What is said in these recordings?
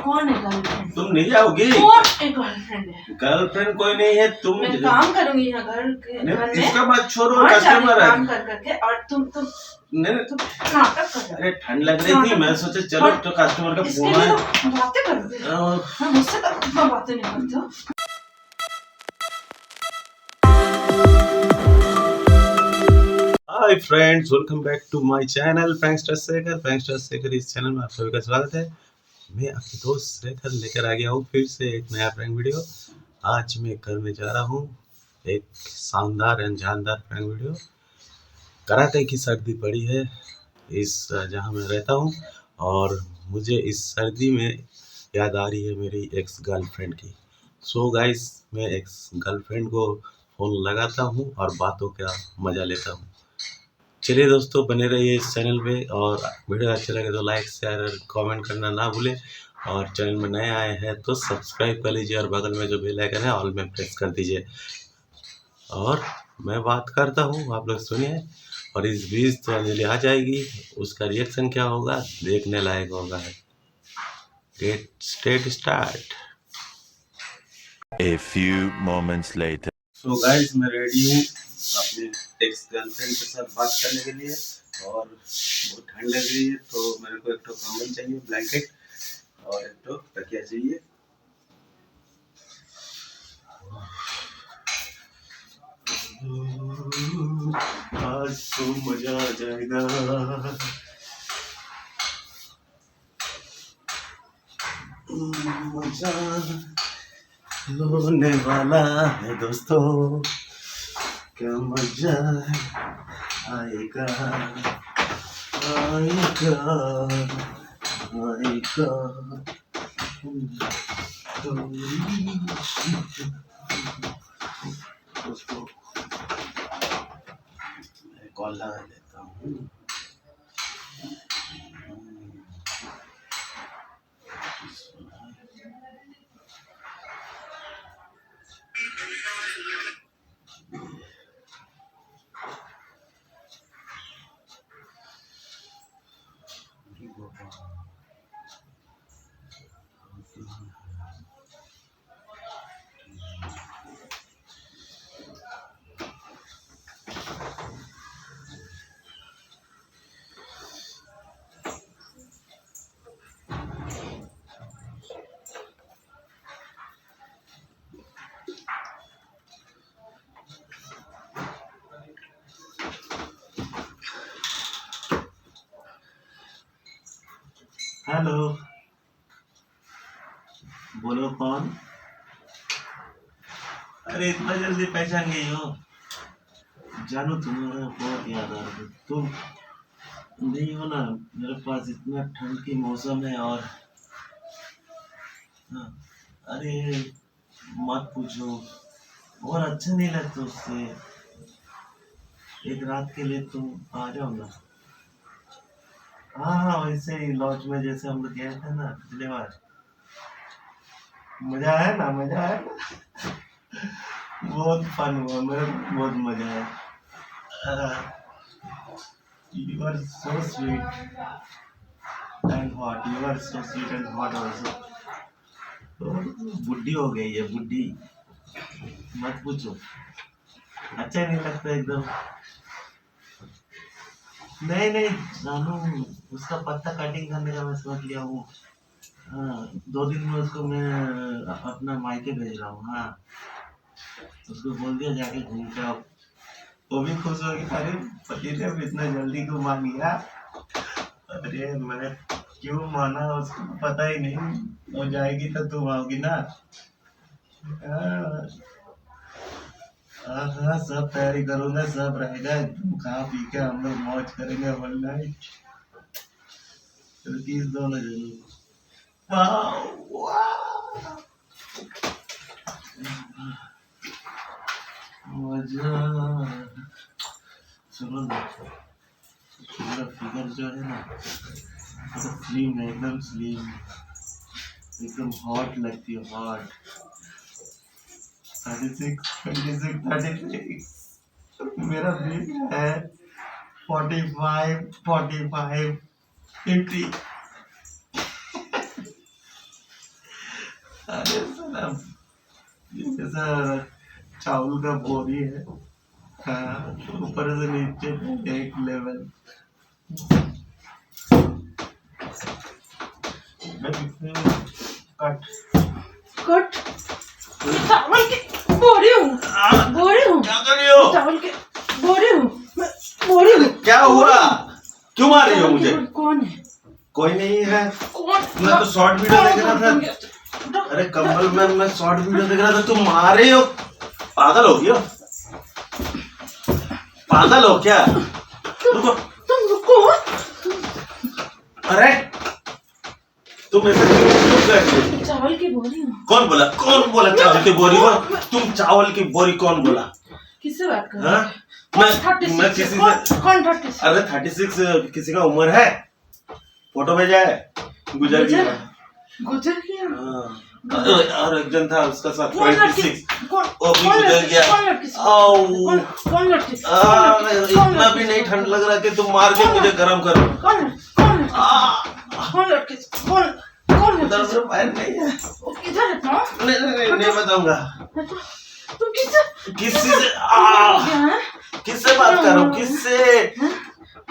कौन है गर्लफ्रेंड? तुम नहीं जाओगी? कौन है गर्लफ्रेंड है? गर्लफ्रेंड कोई नहीं है। तुम मैं काम करूंगी यहाँ घर में। इसका बात छोड़ो, कस्टमर है काम कर करके। और तुम नहीं तुम नाटक कर रहे हो। अरे ठंड लग रही थी, मैं सोचा चलो तो कस्टमर का फोन है। तो बातें करोगे? मैं मुझसे तो इतना बातें नहीं करते हो। Hi friends, welcome back to my channel prankster Shekhar. Prankster Shekhar इस चैनल में आप सभी का स्वागत है। मैं आपके दोस्त शेखर लेकर आ गया हूँ फिर से एक नया प्रैंक वीडियो। आज मैं करने जा रहा हूँ एक शानदार एंड जानदार प्रैंक वीडियो। कराटे की सर्दी पड़ी है इस जहाँ मैं रहता हूँ, और मुझे इस सर्दी में याद आ रही है मेरी एक्स गर्लफ्रेंड की। सो गाइस, मैं एक्स गर्लफ्रेंड को फ़ोन लगाता हूँ और बातों का मज़ा लेता हूँ। चलिए दोस्तों, बने रहिए इस चैनल पे, और वीडियो अच्छा लगे तो लाइक शेयर और कमेंट करना ना भूलें। और चैनल में नए आए हैं तो सब्सक्राइब कर लीजिए, और बगल में जो बेल आइकन है ऑल में प्रेस कर दीजिए। और मैं बात करता हूँ, आप लोग सुनिए। और इस बीच तो अंजलि आ जाएगी, उसका रिएक्शन क्या होगा देखने लायक होगा। Get state start. A few moments later. So guys, मैं रेडी हूँ अपने एक्स गर्लफ्रेंड के साथ बात करने के लिए। और बहुत ठंड लग रही है तो मेरे को एक तो कंबल चाहिए, ब्लैंकेट, और एक तो तकिया चाहिए। आज तो मजा आ जाएगा। मजा होने वाला है दोस्तों, क्या मजा आएगा आएगा आएगा। दोस्तों, मैं कॉल लगा लेता हूँ। हेलो, बोलो कौन? अरे इतना जल्दी पहचान गई हो? जानू तुम्हारा बहुत याद आ रहा है। तुम नहीं हो ना मेरे पास, इतना ठंड की मौसम है। और हाँ, अरे मत पूछो, और अच्छा नहीं लगता उससे। एक रात के लिए तुम आ जाओ ना। हाँ, वैसे ही लॉज में जैसे हम लोग गए थे ना पिछली बार। मजा आया ना, मजा आया ना। बहुत फन हुआ, मेरा बहुत मजा आया। You are so sweet and hot. You are so sweet and hot also. तो बुड्ढी हो गई है, बुड्ढी। मत पूछो, अच्छा नहीं लगता एकदम। नहीं नहीं जानू, उसका पत्ता कटिंग करने का मैं सोच लिया हूँ। हाँ, 2 दिन में उसको मैं अपना मायके भेज रहा हूँ। हाँ, उसको बोल दिया जाके घूम के आओ। वो भी खुश होगी, अरे पति ने इतना जल्दी क्यों मान लिया। अरे मैंने क्यों माना, उसको पता ही नहीं। हो जाएगी तो तुम आओगी ना। हाँ, सब तैयारी करूंगा, सब रहेगा। खा पी के हम लोग मौज करेंगे होल नाइट। रुकीज दोनों जरूर। मजा। सुनो ना, मेरा फिगर जो है ना, तो स्लिम है, एकदम स्लिम, एकदम हॉट लगती है, हॉट। 36, 26, 36। मेरा वेट है 45, 45, 50। अरे साला ये कैसा चावल का बोरी है। हाँ, ऊपर से नीचे एक लेवल। कट कट चावल की बोरी हूँ, क्या कर रही हो? चावल की बोरी हूँ। क्या हुआ? क्यों मार रही हो मुझे? कौन है? कोई नहीं है। कौन? मैं तो शॉर्ट वीडियो देख रहा था। अरे कमल मैं शॉर्ट वीडियो देख रहा था, तुम मार रही हो। पागल हो गई हो? पागल हो क्या? रुको। तुम रुको। अरे तुम ऐसे क्यों करते हो? चावल की बोरी हूँ। कौन बोला चावल की बोरी हो? तुम चावल की बोरी कौन बोला? किससे बात कर हाँ? मैं किसी से। कौन 36? अरे 36 किसी का उम्र है? फोटो भेजा है, गुजर गया। हाँ। और एक जन था उसका साथ 26, वो भी गुजर गया। इतना भी नहीं ठंड लग रहा कि तुम मार के मुझे गर्म करो। उधर पैर नहीं है। नहीं बताऊंगा। तुम किससे बात कर रहा हूँ? किससे?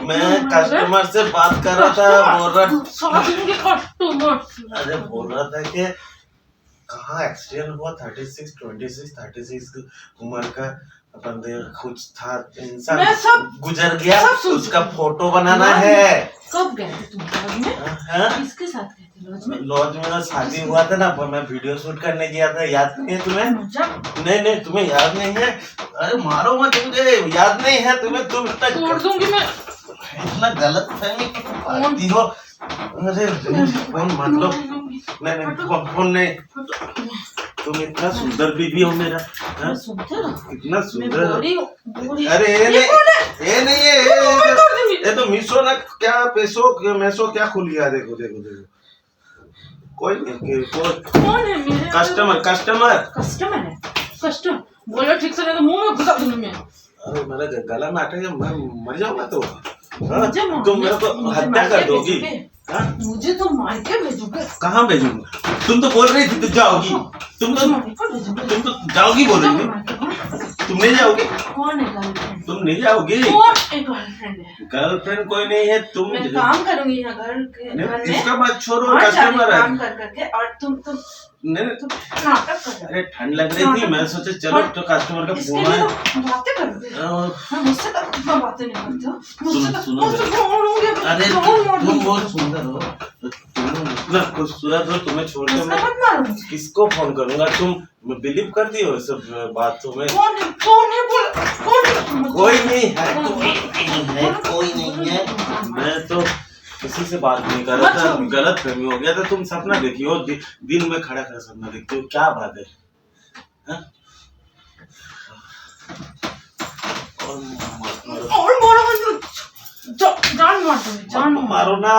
मैं कस्टमर से बात कर रहा था, बोल रहा। अरे बोल रहा था कि कहाँ एक्सीडेंट हुआ। 36 उम्र का बंदे कुछ था, इंसान गुजर गया, उसका फोटो बनाना है। कब गए थे तुम लॉज में? किसके साथ गए थे लॉज में? लॉज में शादी हुआ था ना, मैं वीडियो शूट करने गया था। याद नहीं है तुम्हें? नहीं तुम्हें याद नहीं है? अरे मारो मत मुझे, याद नहीं है तुम्हें? तुम तोड़ दूंगी मैं। इतना गलत फहमी करती हो। अरे फोन मत लो। नहीं फोन नहीं। तुम इतना सुंदर बीबी हो मेरा। इतना सुंदर। अरे ये नहीं है, ये तो मीशो ना क्या मेसो क्या खुल गया। देखो कोई नहीं। कौन है? मेरे कस्टमर है। कस्टमर बोलो ठीक से, नहीं तो मुंह में घुसा दूंगी मैं। अरे मेरा गला में अटक, मैं मर जाऊंगा तो। तुम मेरे को हत्या कर दोगी। मुझे तो मार के भेजोगे। कहाँ भेजूंगा? तुम तो बोल रही थी तुम जाओगी। तुम तो जाओगी बोल रही थी। तुम नहीं जाओगी? कौन है गर्लफ्रेंड? तुम नहीं जाओगी? कौन है गर्लफ्रेंड है? गर्लफ्रेंड कोई नहीं है। तुम मैं काम करूंगी यहाँ घर में। इसका बात छोड़ो, कस्टमर है। काम कर करके और तुम नाटक कर रहे हो। अरे ठंड लग रही थी, मैं सोचा चलो तो कस्टमर का फोन है। बातें करोगे? मुझसे तो इतना बातें नहीं करते हो। सुनो अरे तुम बहुत सुंदर हो, इतना खूबसूरत हो, तुम्हें छोड़ के मैं किसको फोन करूंगा? तुम बिलीव करती हो सब बातों में? कौन है कोई नहीं है। कोई नहीं है। मैं तो किसी से बात नहीं कर रहा था, गलत फहमी हो गया था। तुम सपना देखी हो, दिन में खड़ा कर सपना देखते हो, क्या बात है? और जान मारो ना,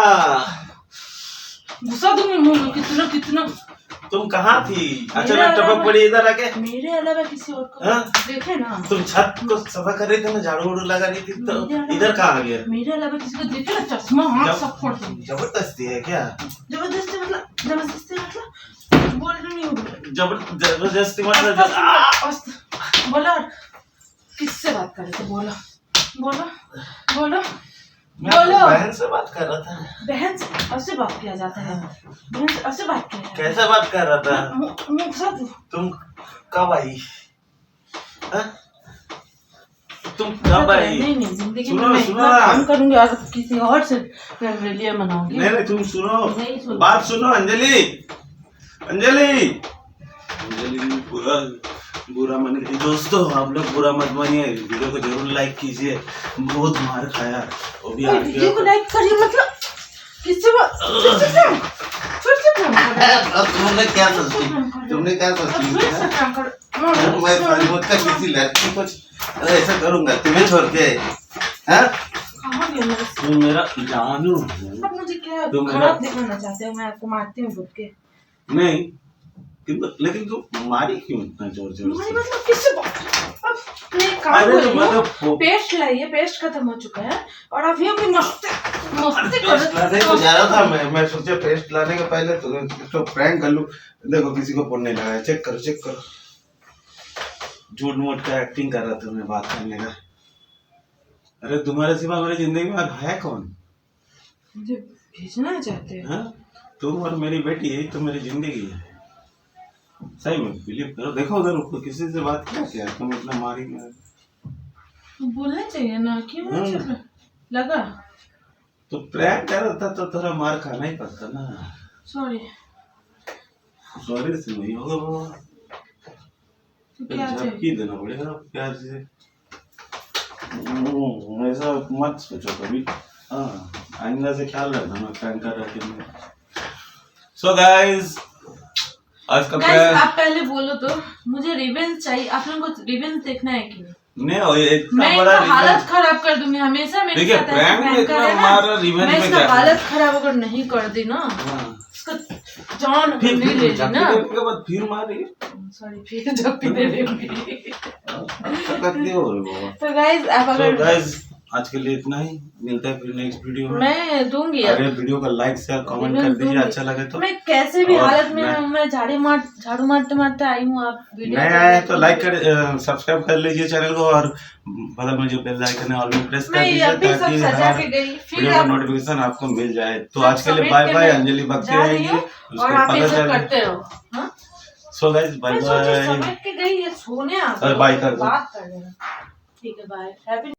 घुसा दूंगी मुंह में। कितना तुम कहाँ थी? अचानक टपक पड़ी इधर आके। मेरे अलावा किसी और को देखे ना? तुम छत को सफा कर रही थी ना, झाड़ू वाड़ू लगा रही थी, तो इधर कहाँ आ गया? मेरे अलावा किसी को देखे ना, चश्मा हाथ सब फोड़ दूंगी। जबरदस्ती है क्या? जबरदस्ती मतलब बोल रही हूँ। जबरदस्ती मतलब बोला किससे बात कर रहे थे? बोलो। बहन से बात कर रहा था। बहन से ऐसे बात किया जाता है? बहन से ऐसे बात किया? कैसे बात कर रहा था? तुम कब आई? तुम कब आई? नहीं जिंदगी में मैं इतना काम करूंगी, आज किसी और से लिए मनाऊंगी। नहीं तुम सुनो, बात सुनो। अंजलि बुरा मन गई। दोस्तों आप लोग बुरा मत मानिए, वीडियो को जरूर लाइक कीजिए। बहुत मार खाया वो भी। वीडियो को लाइक करिए मतलब किससे बात? तुमने क्या सोची? मैं किसी लड़की को ऐसा करूंगा तुम्हें छोड़ के? तुम मेरा जानू। मुझे क्या खराब दिखाना चाहते हो? मैं आपको मारती हूँ बोल के? नहीं, लेकिन तुम मारी क्यों इतना जोर से? मतलब किससे बात? अब एक काम अरे तो करो, मतलब पेस्ट लाइए, पेस्ट खत्म हो चुका है और अभी अपनी मस्ती पेस्ट लाने को जा रहा था मैं सोचा पेस्ट लाने के पहले तो प्रैंक कर लूं। देखो किसी को फोन नहीं लगाया, चेक करो झूठ मूठ का एक्टिंग कर रहा था मैं बात करने का। अरे तुम्हारे सिवा मेरी जिंदगी में है कौन? मुझे भेजना चाहते हैं? हाँ? तुम और मेरी बेटी, यही तो मेरी जिंदगी है। सही में बिलीव करो। देखो उधर किसी से बात किया क्या? तुम इतना मारी में बोलना चाहिए ना, क्यों चुप लगा? तो प्रैंक कर रहा था तो थोड़ा मार खाना ही पड़ता ना। सॉरी से नहीं होगा वो, तो क्या चाहिए? झपकी देना पड़ेगा प्यार से। ऐसा मत सोचो कभी। हाँ, आइंदा से ख्याल रखना मैं प्रैंक कर रहा था। सो गाइस, आज का गाइस आप पहले बोलो तो, मुझे रिवेंज चाहिए। आप लोगों को रिवेंज देखना है कि नहीं हो इतना मैं बड़ा इसका हालत खराब कर दूंगी हमेशा। मेरे देखिए साथ ऐसा प्रैंक में prank इतना करे ना, हमारा रिवेंज मैं में इसका क्या हालत खराब अगर नहीं कर दी ना, हाँ। इसका जान फिर नहीं ले ली झपकी ना। देने के बाद फिर मारी सॉरी, फिर झपकी दे दूंगी। करते हो रे बाबा। तो गाइस आप तो अगर गाइस आज के लिए इतना ही, मिलता है फिर नेक्स्ट वीडियो में। मैं दूंगी, अरे वीडियो को लाइक शेयर कमेंट कर दीजिए अच्छा लगे तो। मैं कैसे भी और हालत में मैं झाड़ू मारते आई हूँ। आप वीडियो नए आए हैं तो लाइक कर सब्सक्राइब कर लीजिए चैनल को और बगल में जो बेल आइकन है और भी प्रेस कर मैं दीजिए अभी सब ताकि सजा हर के गई, फिर वीडियो का आप नोटिफिकेशन आपको मिल जाए। तो सब आज के लिए समेट बाय के बाय। मैं अंजलि भक्ति जा रही आएगी, हूँ उसको और आप पता ये सब चल। करते रहो। हाँ, सो गाइस बाय मैं सोची बाय। समेट के गई, ये सोने आ अरे गई, बाय कर दो। बात कर लेना। ठीक है, बाय। हैप्पी